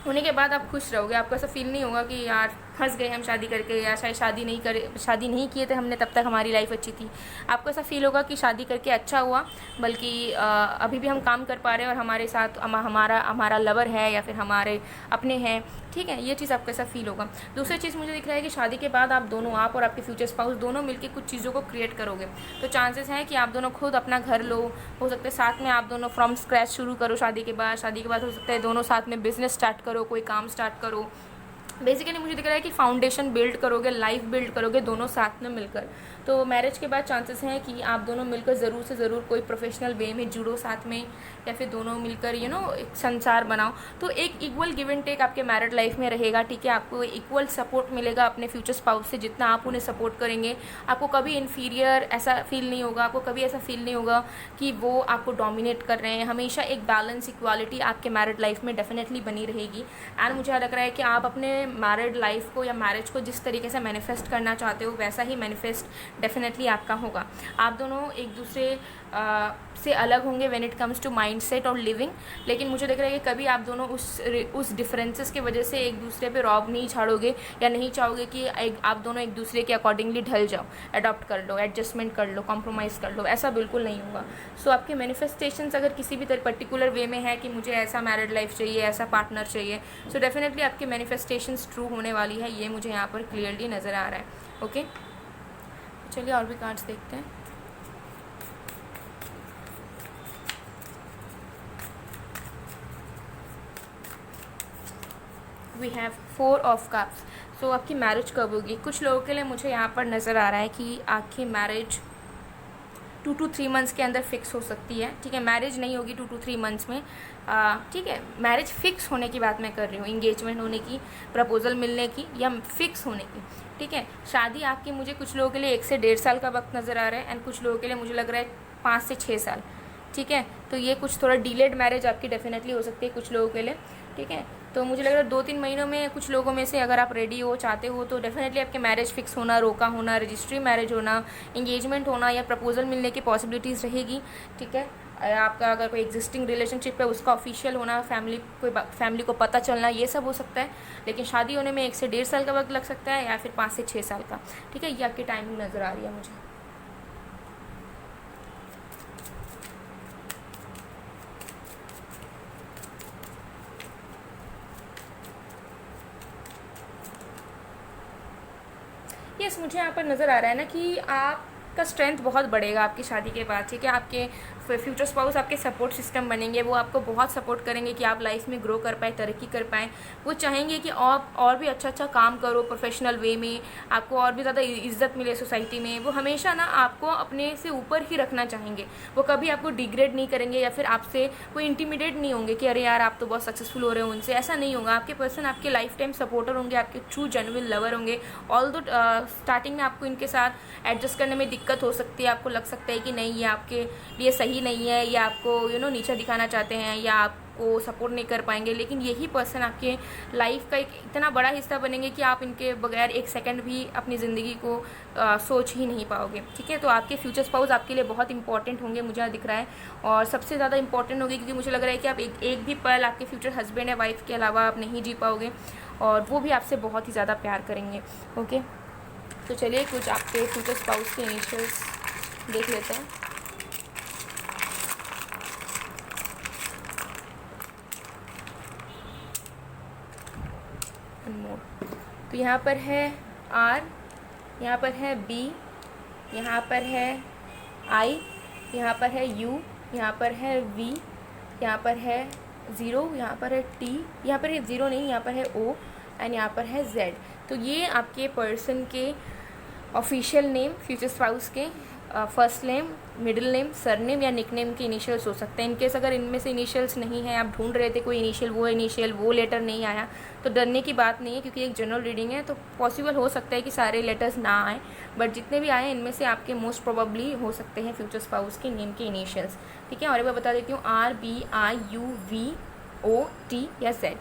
होने के बाद आप खुश रहोगे, आपको ऐसा फील नहीं होगा कि यार फंस गए हम शादी करके, या शायद शादी नहीं किए थे हमने तब तक हमारी लाइफ अच्छी थी। आपको ऐसा फील होगा कि शादी करके अच्छा हुआ, बल्कि अभी भी हम काम कर पा रहे हैं और हमारे साथ हमारा लवर है या फिर हमारे अपने हैं, ठीक है। ये चीज़ आपको ऐसा फील होगा। दूसरी चीज़ मुझे दिख रहा है कि शादी के बाद आप दोनों, आप और आपके फ्यूचर स्पाउस दोनों मिलकर कुछ चीज़ों को क्रिएट करोगे। तो चांसेस हैं कि आप दोनों खुद अपना घर लो, हो सकता है साथ में आप दोनों फ्रॉम स्क्रैच शुरू करो शादी के बाद हो सकता है दोनों साथ में बिजनेस स्टार्ट करो, कोई काम स्टार्ट करो। बेसिकली मुझे दिख रहा है कि फाउंडेशन बिल्ड करोगे, लाइफ बिल्ड करोगे दोनों साथ में मिलकर। तो मैरिज के बाद चांसेस हैं कि आप दोनों मिलकर ज़रूर से ज़रूर कोई प्रोफेशनल वे में जुड़ो साथ में, या फिर दोनों मिलकर एक संसार बनाओ। तो एक इक्वल गिव एंड टेक आपके मैरिड लाइफ में रहेगा, ठीक है। आपको इक्वल सपोर्ट मिलेगा अपने फ्यूचर स्पाउस से, जितना आप उन्हें सपोर्ट करेंगे आपको कभी इन्फीरियर ऐसा फील नहीं होगा, आपको कभी ऐसा फील नहीं होगा कि वो आपको डोमिनेट कर रहे हैं। हमेशा एक बैलेंस, इक्वालिटी आपके मैरिड लाइफ में डेफिनेटली बनी रहेगी। एंड मुझे लग रहा है कि आप अपने मैरिड लाइफ को या मैरिज को जिस तरीके से मैनिफेस्ट करना चाहते हो वैसा ही मैनिफेस्ट डेफिनेटली आपका होगा। आप दोनों एक दूसरे से अलग होंगे when it comes to mindset और लिविंग, लेकिन मुझे लग रहा है कि कभी आप दोनों उस डिफरेंसेस की वजह से एक दूसरे पे रॉब नहीं झाड़ोगे, या नहीं चाहोगे कि आप दोनों एक दूसरे के अकॉर्डिंगली ढल जाओ, अडॉप्ट कर लो, एडजस्टमेंट कर लो, कॉम्प्रोमाइज़ कर लो, ऐसा बिल्कुल नहीं होगा। सो आपके मैनिफेस्टेशंस अगर किसी भी पर्टिकुलर वे में है कि मुझे ऐसा मैरिड लाइफ चाहिए, ऐसा पार्टनर चाहिए, सो डेफिनेटली आपके मैनिफेस्टेशंस ट्रू होने वाली है, ये मुझे यहाँ पर क्लियरली नज़र आ रहा है। ओके, चलिए और भी कार्ड्स देखते हैं। We have 4 of cups. So आपकी मैरिज कब होगी? कुछ लोगों के लिए मुझे यहाँ पर नज़र आ रहा है कि आपकी मैरिज 2 to 3 मंथ्स के अंदर फिक्स हो सकती है, ठीक है। मैरिज नहीं होगी 2 to 3 मंथ्स में, ठीक है। मैरिज फिक्स होने की बात मैं कर रही हूँ, इंगेजमेंट होने की, प्रपोजल मिलने की, या फिक्स होने की, ठीक है। शादी आपकी मुझे कुछ लोगों के लिए 1 से 1.5 साल का वक्त नज़र आ रहा है, एंड कुछ लोगों के लिए मुझे लग रहा है 5 से 6 साल, ठीक है। तो ये कुछ थोड़ा डिलेड मैरिज आपकी डेफिनेटली हो सकती है कुछ लोगों के लिए, ठीक है। तो मुझे लग रहा है 2-3 महीनों में कुछ लोगों में से अगर आप रेडी हो, चाहते हो, तो डेफिनेटली आपके मैरिज फिक्स होना, रोका होना, रजिस्ट्री मैरिज होना, इंगेजमेंट होना या प्रपोजल मिलने की पॉसिबिलिटीज़ रहेगी। ठीक है, आपका अगर कोई एग्जिस्टिंग रिलेशनशिप है उसका ऑफिशियल होना, फैमिली को पता चलना, ये सब हो सकता है। लेकिन शादी होने में 1 से 1.5 साल का वक्त लग सकता है या फिर 5 से 6 साल का। ठीक है, ये आपकी टाइमिंग नज़र आ रही है मुझे। यस, मुझे यहाँ पर नज़र आ रहा है ना कि आपका स्ट्रेंथ बहुत बढ़ेगा आपकी शादी के बाद। ठीक है, आपके फ्यूचर स्पाउस आपके सपोर्ट सिस्टम बनेंगे, वो आपको बहुत सपोर्ट करेंगे कि आप लाइफ में ग्रो कर पाए, तरक्की कर पाएँ। वो चाहेंगे कि आप और भी अच्छा काम करो प्रोफेशनल वे में, आपको और भी ज़्यादा इज्जत मिले सोसाइटी में। वो हमेशा ना आपको अपने से ऊपर ही रखना चाहेंगे, वो कभी आपको डिग्रेड नहीं करेंगे या फिर आपसे कोई इंटीमिडेट नहीं होंगे कि अरे यार आप तो बहुत सक्सेसफुल हो रहे हो उनसे, ऐसा नहीं होगा। आपके पर्सन आपके लाइफ टाइम सपोर्टर होंगे, आपके ट्रू जेन्युइन लवर होंगे। ऑल्दो स्टार्टिंग में आपको इनके साथ एडजस्ट करने में दिक्कत हो सकती है, आपको लग सकता है कि नहीं ये आपके लिए सही नहीं है, या आपको नीचा दिखाना चाहते हैं, या आपको सपोर्ट नहीं कर पाएंगे। लेकिन यही पर्सन आपके लाइफ का एक इतना बड़ा हिस्सा बनेंगे कि आप इनके बगैर 1 सेकंड भी अपनी ज़िंदगी को सोच ही नहीं पाओगे। ठीक है, तो आपके फ्यूचर स्पाउस आपके लिए बहुत इंपॉर्टेंट होंगे, मुझे दिख रहा है, और सबसे ज़्यादा इंपॉर्टेंट होंगे क्योंकि मुझे लग रहा है कि आप एक भी पल आपके फ्यूचर हस्बैंड या वाइफ के अलावा आप नहीं जी पाओगे, और वो भी आपसे बहुत ही ज़्यादा प्यार करेंगे। ओके, तो चलिए कुछ आपके फ्यूचर स्पाउस के इनिशियल्स देख लेते हैं। तो यहाँ पर है R, यहाँ पर है B, यहाँ पर है I, यहाँ पर है U, यहाँ पर है V, यहाँ पर है 0, यहाँ पर है T, यहाँ पर है 0 नहीं, यहाँ पर है O, एंड यहाँ पर है Z। तो ये आपके पर्सन के ऑफिशियल नेम, फ्यूचर स्पाउस के first name, middle name, surname या निकनेम के इनिशियल्स हो सकते हैं। इनकेस अगर इनमें से इनिशियल्स नहीं है, आप ढूंढ रहे थे कोई इनिशियल वो लेटर नहीं आया, तो डरने की बात नहीं है, क्योंकि एक जनरल रीडिंग है, तो पॉसिबल हो सकता है कि सारे लेटर्स ना आए, बट जितने भी आए इनमें से आपके मोस्ट प्रोबेबली हो सकते हैं फ्यूचर स्पाउस के नेम के इनिशियल्स। ठीक है, और एक बार बता देती हूँ, RBIUVOT या Z।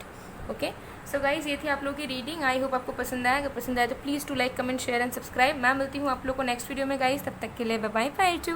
ओके, सो गाइज ये थी आप लोगों की रीडिंग। आई होप आपको पसंद आया। अगर पसंद आया तो please to like, comment, share and subscribe. मैं मिलती हूँ आप लोग को नेक्स्ट वीडियो में गाइज, तब तक के लिए बाय बाय, बाय टू।